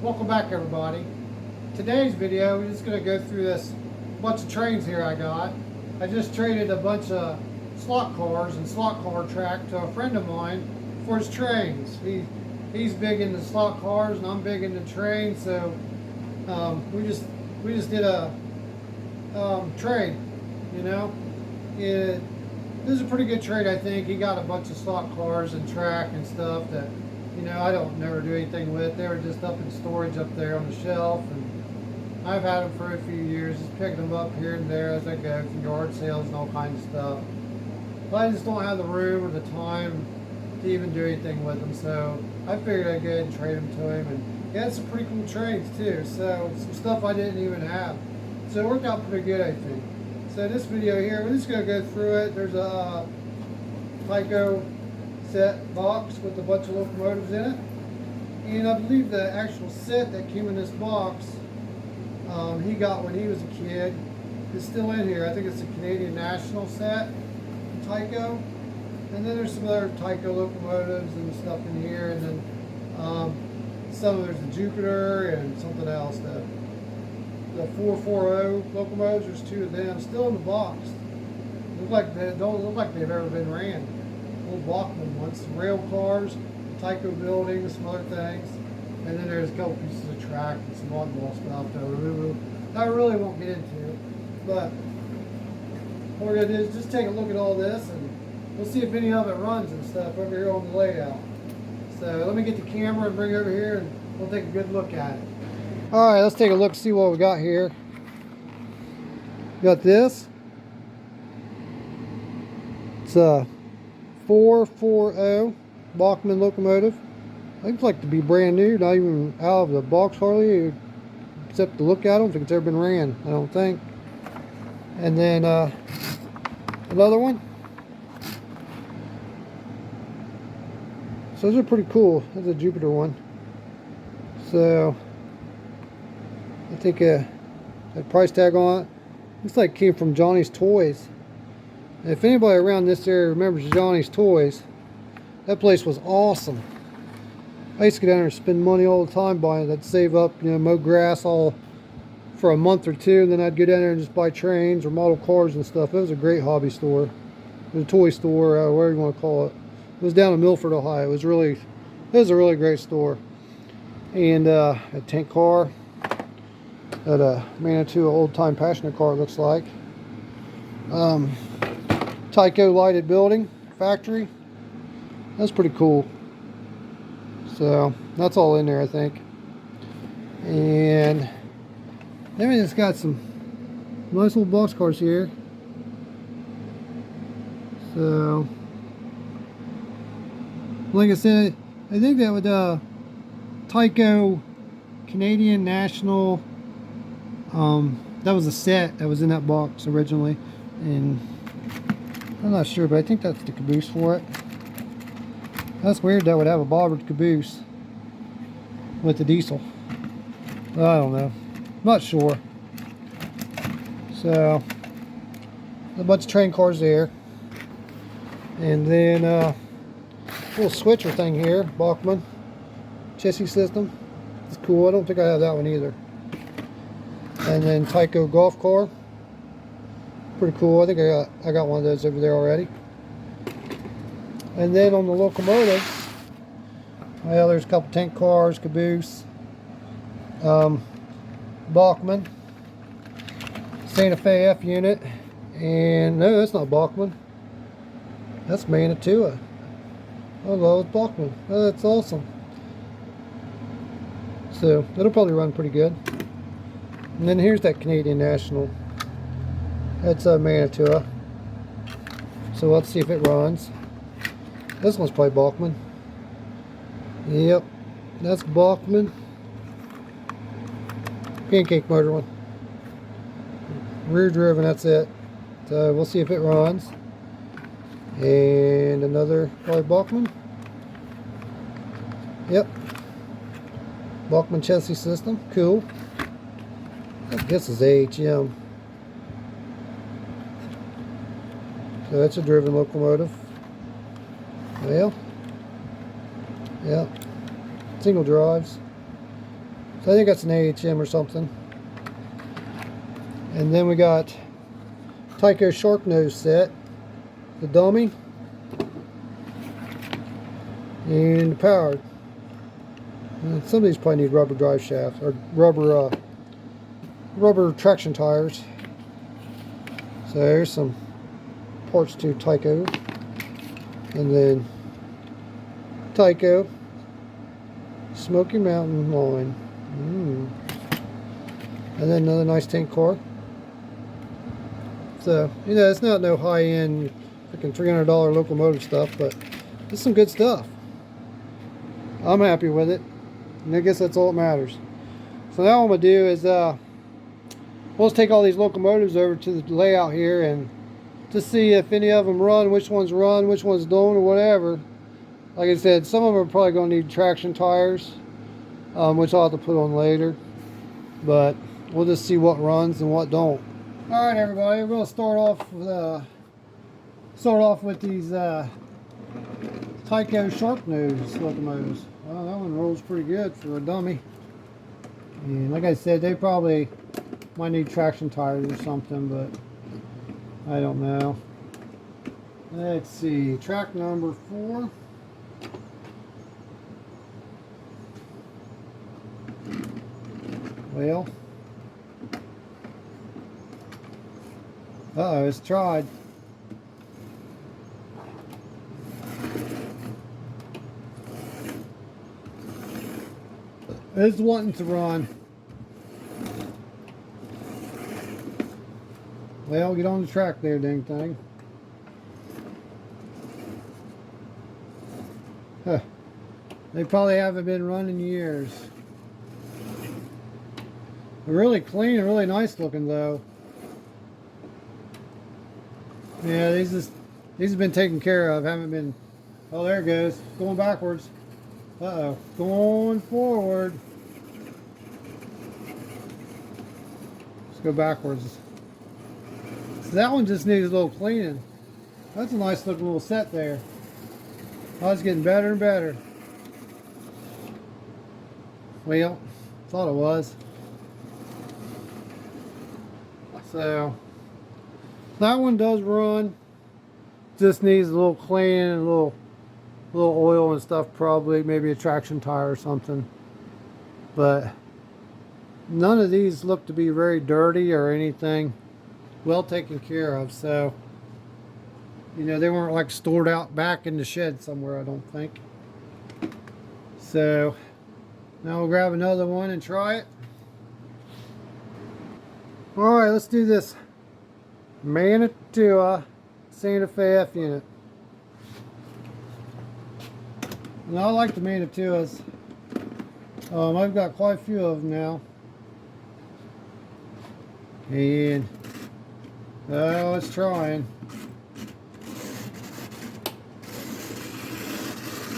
Welcome back, everybody. Today's video, we're just going to go through this bunch of trains here I got. I just traded a bunch of slot cars and slot car track to a friend of mine for his trains. He's big into slot cars and I'm big into trains, so we just did a trade. You know, this is a pretty good trade, I think. He got a bunch of slot cars and track and stuff that, you know, I don't never do anything with. They were just up in storage up there on the shelf, and I've had them for a few years, just picking them up here and there as I go from yard sales and all kinds of stuff. But I just don't have the room or the time to even do anything with them, so I figured I'd go ahead and trade them to him. And he had some pretty cool trades too, so some stuff I didn't even have. So it worked out pretty good, I think. So this video here, we're just going to go through it. There's a tyco set box with a bunch of locomotives in it, and I believe the actual set that came in this box he got when he was a kid is still in here. I think it's a Canadian National set tyco, and then there's some other tyco locomotives and stuff in here, and then there's the Jupiter and something else. The 440 locomotives, there's two of them still in the box. Don't look like they've ever been ran. Old Bachman ones, some rail cars, tyco buildings, some other things, and then there's a couple pieces of track and some oddball stuff that I really won't get into. But what we're gonna do is just take a look at all this, and we'll see if any of it runs and stuff over here on the layout. So let me get the camera and bring it over here, and we'll take a good look at it. All right, let's take a look, see what we got here. Got this. It's a 440 Bachman locomotive. Looks like to be brand new, not even out of the box hardly, except to look at them. I don't think it's ever been ran, I don't think. And then another one. So those are pretty cool. That's a Jupiter one. So I think a price tag on it. Looks like it came from Johnny's Toys. And if anybody around this area remembers Johnny's Toys, that place was awesome. I used to go down there and spend money all the time buying it. I'd save up, you know, mow grass all for a month or two, and then I'd go down there and just buy trains or model cars and stuff. It was a great hobby store. It was a toy store, whatever you want to call it. It was down in Milford, Ohio. It was a really great store. And a tank car. Had a Manitou old-time passenger car, it looks like. Tyco lighted building, factory. That's pretty cool. So that's all in there, I think. And then it's got some nice little box cars here. So like I said, I think that would tyco Canadian National, that was a set that was in that box originally, and I'm not sure, but I think that's the caboose for it. That's weird that would have a bobbered caboose with the diesel. I don't know. Not sure. So, a bunch of train cars there. And then little switcher thing here, Bachman chassis system. It's cool. I don't think I have that one either. And then tyco golf car. Pretty cool. I think I got one of those over there already. And then on the locomotive, well, there's a couple tank cars, caboose, Bachman, Santa Fe F unit, and no, that's not Bachman. That's Manitou. Oh no, it's Bachman. Oh, that's awesome. So it'll probably run pretty good. And then here's that Canadian National. That's a Manitou. So let's see if it runs. This one's probably Bachman. Yep, that's Bachman. Pancake motor one. Rear driven, that's it. So we'll see if it runs. And another probably Bachman. Yep. Bachman chassis system, cool. I guess it's AHM. So that's a driven locomotive. Well, yeah, single drives. So I think that's an AHM or something. And then we got Tyco shark nose set, the dummy, and the powered. And some of these probably need rubber drive shafts or rubber traction tires. So there's some parts to Tyco, and then Tyco Smoky Mountain line, and then another nice tank car. So you know, it's not no high-end freaking $300 locomotive stuff, but it's some good stuff. I'm happy with it, and I guess that's all that matters. So now what I'm gonna do is we'll just take all these locomotives over to the layout here and just see if any of them run, which ones don't, or whatever. Like I said, some of them are probably going to need traction tires, which I'll have to put on later. But we'll just see what runs and what don't. All right, everybody, we're going to start off with these Tyco shark nose locomotives. Well, that one rolls pretty good for a dummy. And like I said, they probably might need traction tires or something, but I don't know. Let's see, track number 4. Well, uh-oh, it's tried. It's wanting to run. Well, get on the track there, dang thing. Huh. They probably haven't been running years. They're really clean and really nice looking though. Yeah, these have been taken care of, haven't been. Oh, there it goes. Going backwards. Uh-oh. Going forward. Let's go backwards. So that one just needs a little cleaning. That's a nice looking little set there. Oh, it's getting better and better. Well, thought it was. So that one does run. Just needs a little cleaning, a little oil and stuff, probably maybe a traction tire or something. But none of these look to be very dirty or anything. Well taken care of. So you know, they weren't like stored out back in the shed somewhere, I don't think. So now we'll grab another one and try it. Alright, let's do this Manitoba Santa Fe F unit. And I like the Manitobas. I've got quite a few of them now. And oh, it's trying.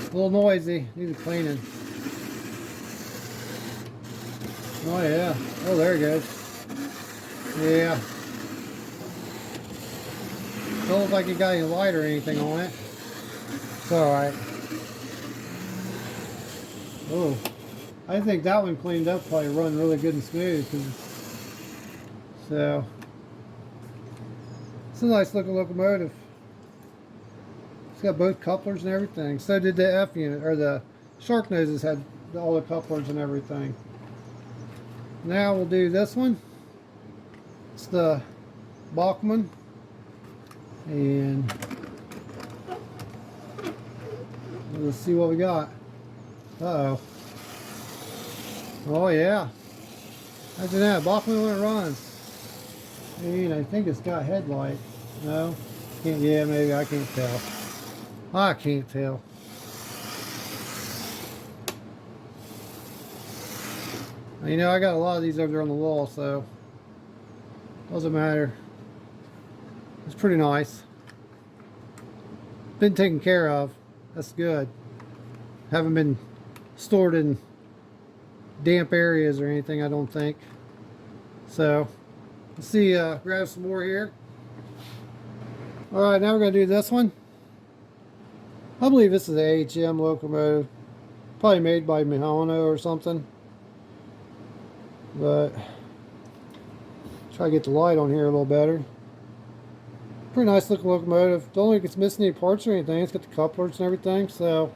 A little noisy, needs cleaning. Oh yeah, oh there it goes. Yeah. Don't look like you got any light or anything on it. It's alright. Oh, I think that one cleaned up probably run really good and smooth. So, it's a nice looking locomotive. It's got both couplers and everything. So did the F unit, or the shark noses had all the couplers and everything. Now we'll do this one. It's the Bachmann. And let's see what we got. Uh-oh. Oh yeah. Imagine that, Bachmann when it runs. And I think it's got headlight. No? Can't, yeah, maybe, I can't tell. I can't tell. You know, I got a lot of these over there on the wall, so doesn't matter. It's pretty nice. Been taken care of. That's good. Haven't been stored in damp areas or anything, I don't think. So, let's see, grab some more here. Alright, now we're going to do this one. I believe this is an AHM locomotive. Probably made by Mihano or something. but try to get the light on here a little better. Pretty nice looking locomotive. Don't think it's missing any parts or anything. It's got the couplers and everything, so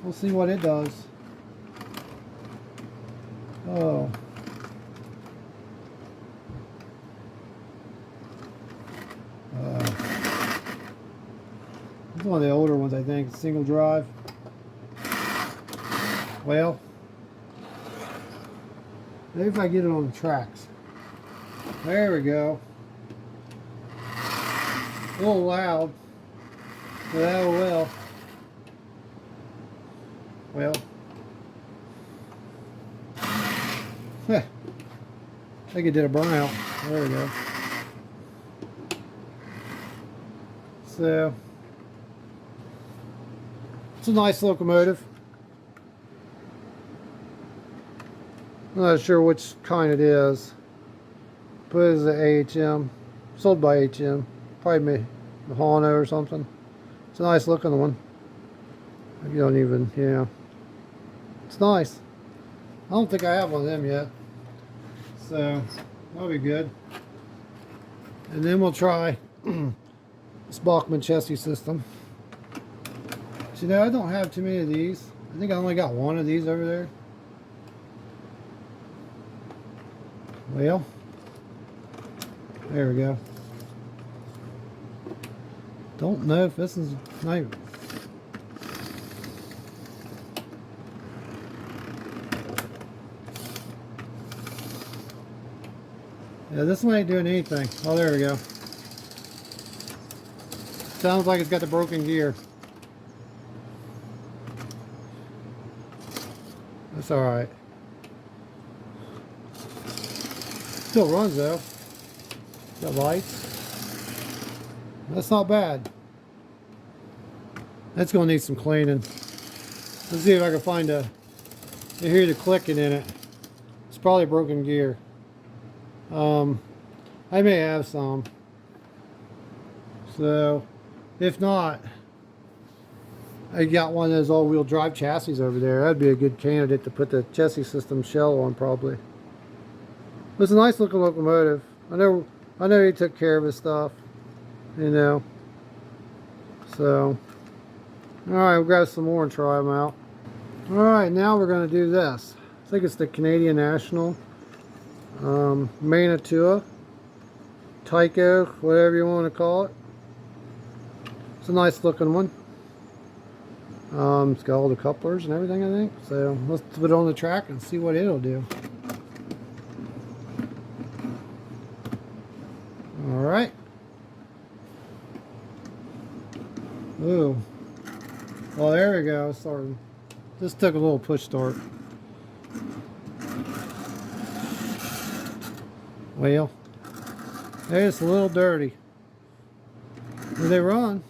we'll see what it does. Oh. It's one of the older ones, I think. Single drive. Well, maybe if I get it on the tracks. There we go. A little loud, but oh well. Well, I think it did a burnout. There we go. So, it's a nice locomotive. I'm not sure which kind it is, but it is an AHM, sold by HM, probably Mahano or something. It's a nice looking one. You don't even, yeah. It's nice. I don't think I have one of them yet, so that'll be good. And then we'll try this Bachmann chassis system. So, you know, I don't have too many of these. I think I only got one of these over there. Well, there we go. Don't know if this is nice. Yeah, this one ain't doing anything. Oh, there we go. Sounds like it's got the broken gear. That's alright. Still runs though. Got lights. That's not bad. That's gonna need some cleaning. Let's see if I can find a. You hear the clicking in it. It's probably broken gear. I may have some. So, if not, I got one of those all-wheel drive chassis over there. That'd be a good candidate to put the chassis system shell on, probably. It's a nice looking locomotive. I know he took care of his stuff, you know. So, all right, we'll grab some more and try them out. All right, now we're going to do this. I think it's the Canadian National Manitoua, tyco, whatever you want to call it. It's a nice looking one. It's got all the couplers and everything, I think. So let's put it on the track and see what it'll do. All right. Ooh. Well, there we go. Started. Just took a little push start. Well, they're just a little dirty. But they run.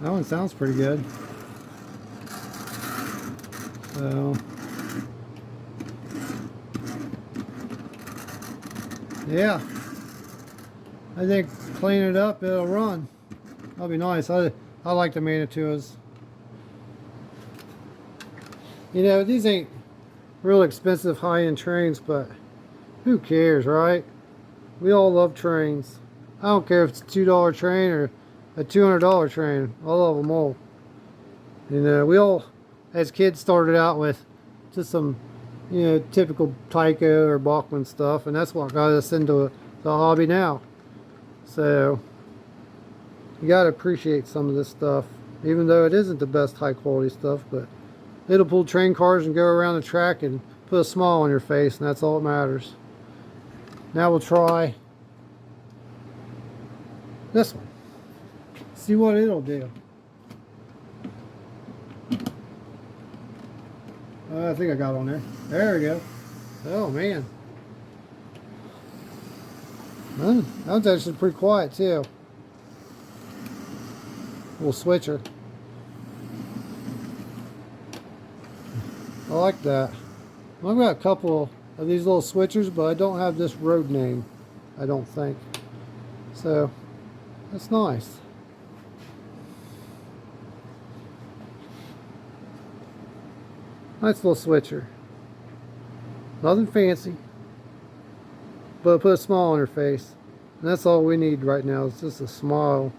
That one sounds pretty good. So, yeah. I think clean it up, it'll run. That'll be nice. I like the Manitouas. You know, these ain't real expensive high-end trains, but who cares, right? We all love trains. I don't care if it's a $2 train or a $200 train. I love them all. You know, we all, as kids, started out with just some, you know, typical Tyco or Bachmann stuff, and that's what got us into the hobby now. So, you gotta appreciate some of this stuff, even though it isn't the best high quality stuff, but it'll pull train cars and go around the track and put a smile on your face, and that's all that matters. Now we'll try this one. See what it'll do. I think I got on there. There we go. Oh man. That one's actually pretty quiet too. Little switcher. I like that. I've got a couple of these little switchers, but I don't have this road name, I don't think. So, that's nice. Nice little switcher. Nothing fancy, but put a smile on her face. And that's all we need right now, is just a smile.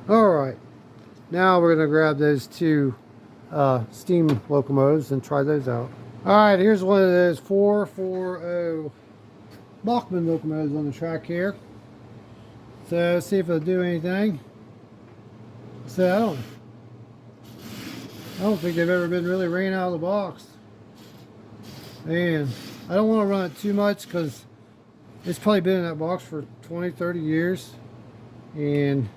Alright, now we're going to grab those two steam locomotives and try those out. Alright, here's one of those 440 Bachmann locomotives on the track here. So let's see if it'll do anything. So I don't think they've ever been really ran out of the box. And I don't want to run it too much because it's probably been in that box for 20-30 years. And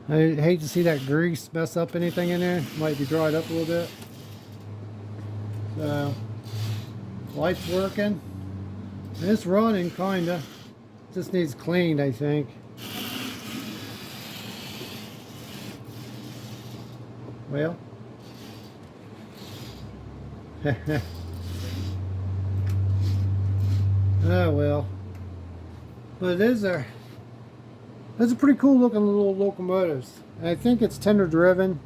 I hate to see that grease mess up anything in there. Might be dried up a little bit. So light's working. It's running kinda. Just needs cleaned, I think. Well. Oh well. But those are pretty cool looking little locomotives. And I think it's tender driven.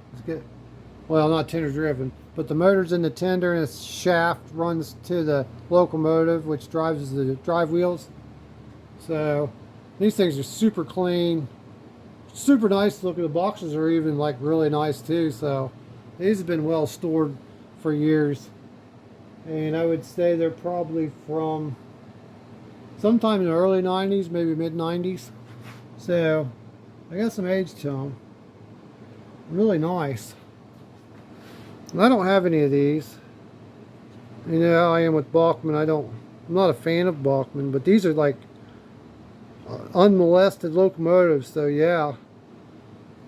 Well, not tender driven, but the motor's in the tender and its shaft runs to the locomotive, which drives the drive wheels. So these things are super clean, super nice looking. The boxes are even like really nice too. So these have been well stored for years. And I would say they're probably from sometime in the early 90s, maybe mid 90s. So I got some age to them. Really nice. And I don't have any of these. You know how I am with Bachmann. I'm not a fan of Bachmann, but these are like unmolested locomotives. So yeah,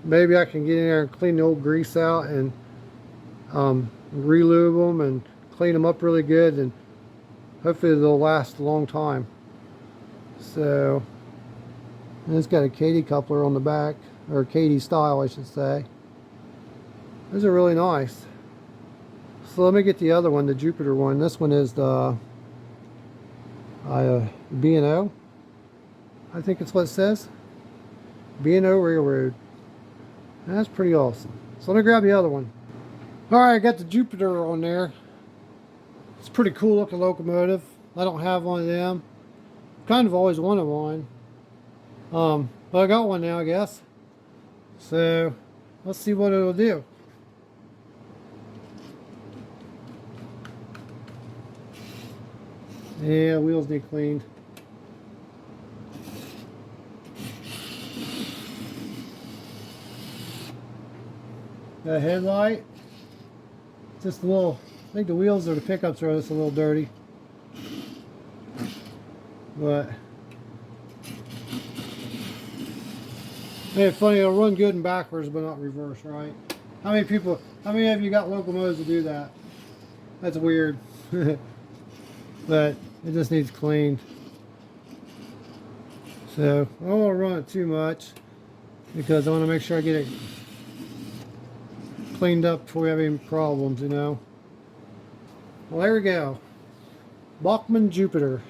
maybe I can get in there and clean the old grease out and re-lube them and clean them up really good, and hopefully they'll last a long time. So, and it's got a Katy coupler on the back, or Katy style I should say. Those are really nice. So let me get the other one, the Jupiter one. This one is the B&O. I think it's what it says. B&O Railroad. And that's pretty awesome. So let me grab the other one. Alright, I got the Jupiter on there. It's a pretty cool looking locomotive. I don't have one of them. Kind of always wanted one. But I got one now, I guess. So let's see what it'll do. Yeah, wheels need cleaned. Got a headlight. Just a little, I think the wheels or the pickups are just a little dirty. But it's funny, it'll run good in backwards but not reverse, right? How many of you got locomotives to do that? That's weird. But it just needs cleaned. So I don't want to run it too much because I want to make sure I get it cleaned up before we have any problems, you know. Well, there we go. Bachmann Jupiter.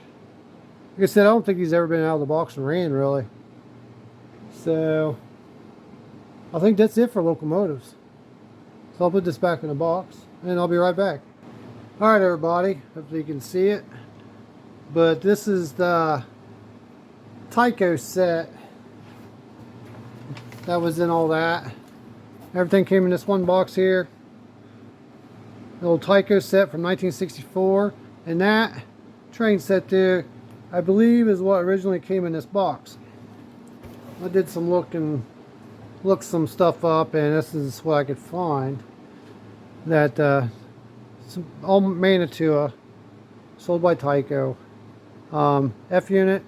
Like I said, I don't think he's ever been out of the box and ran, really. So I think that's it for locomotives. So I'll put this back in the box and I'll be right back. Alright everybody, hopefully you can see it. But this is the tyco set that was in all that. Everything came in this one box here. The old tyco set from 1964. And that train set there, I believe, is what originally came in this box. I did some looked some stuff up, and this is what I could find. That some all Manitua, sold by Tyco. F unit,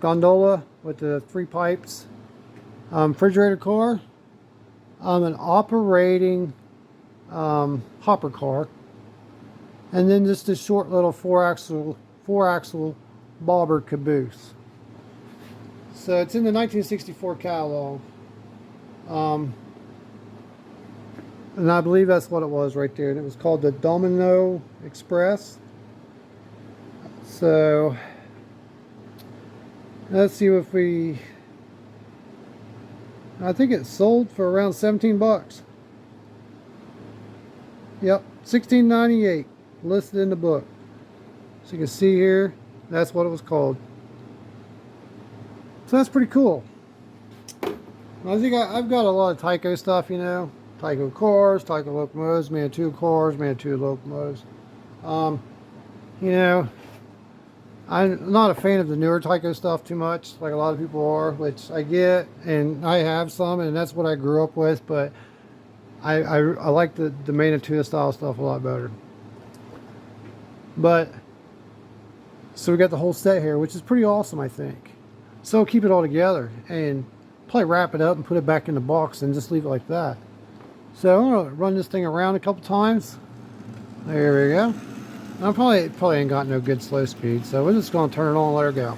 gondola with the 3 pipes, refrigerator car, an operating hopper car, and then just a short little four axle bobber caboose. So it's in the 1964 catalog. And I believe that's what it was right there. And it was called the Domino Express. So let's see if I think it sold for around 17 bucks. Yep, 1698 listed in the book. So you can see here, that's what it was called. So that's pretty cool. I think I've got a lot of tyco stuff, you know. Tyco cars, tyco locomotives, man 2 cars, man 2 locomotives. You know, I'm not a fan of the newer tyco stuff too much, like a lot of people are, which I get, and I have some, and that's what I grew up with, but I like the Manitou style stuff a lot better. But, so we got the whole set here, which is pretty awesome, I think. So I'll keep it all together, and probably wrap it up and put it back in the box and just leave it like that. So I'm going to run this thing around a couple times. There we go. I probably ain't got no good slow speed, so we're just going to turn it on and let her go.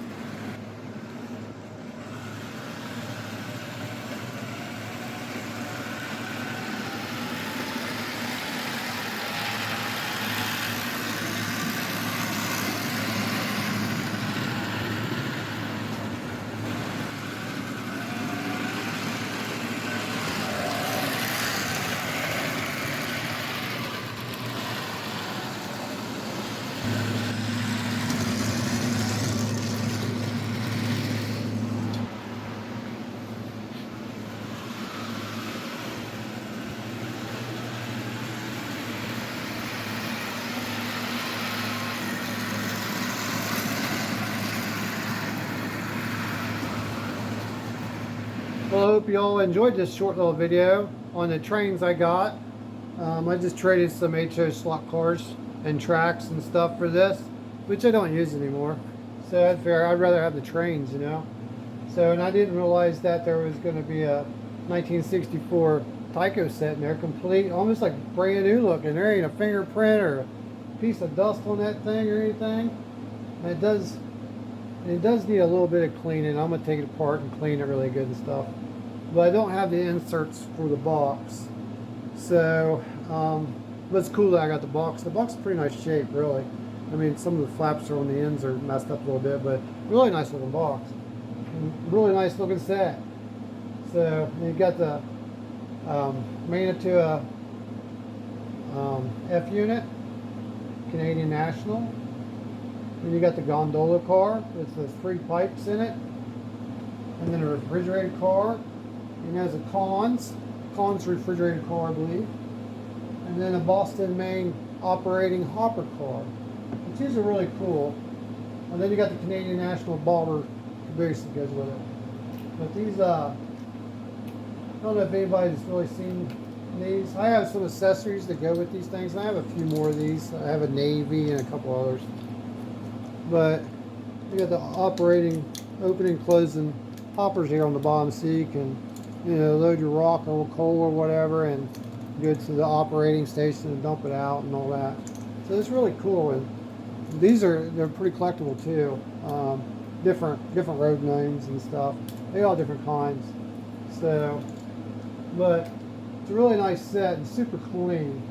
Well, I hope you all enjoyed this short little video on the trains I got. I just traded some HO slot cars and tracks and stuff for this, which I don't use anymore. So that's fair. I'd rather have the trains, you know. So, and I didn't realize that there was going to be a 1964 tyco set in there, complete, almost like brand new looking. There ain't a fingerprint or a piece of dust on that thing or anything. And it does need a little bit of cleaning. I'm going to take it apart and clean it really good and stuff. But I don't have the inserts for the box. So, but it's cool that I got the box. The box is pretty nice shape, really. I mean, some of the flaps are on the ends are messed up a little bit, but really nice looking box. And really nice looking set. So, you got the Manitou F unit, Canadian National. Then you got the gondola car with the 3 pipes in it. And then a refrigerated car. And it has a Cons refrigerated car, I believe. And then a Boston, Maine operating hopper car. Which is really cool. And then you got the Canadian National bobber caboose that goes with it. But these, I don't know if anybody's really seen these. I have some accessories that go with these things. And I have a few more of these. I have a Navy and a couple others. But you got the operating, opening, closing hoppers here on the bottom, so you can, you know, load your rock or coal or whatever, and go to the operating station and dump it out and all that. So it's really cool, and they're pretty collectible too. Different road names and stuff. They all different kinds. So, but it's a really nice set and super clean.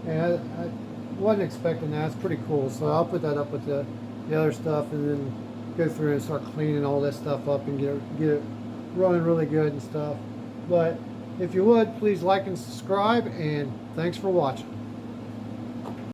And I wasn't expecting that. It's pretty cool. So I'll put that up with the other stuff, and then go through and start cleaning all this stuff up and get it running really good and stuff. But if you would, please like and subscribe, and thanks for watching.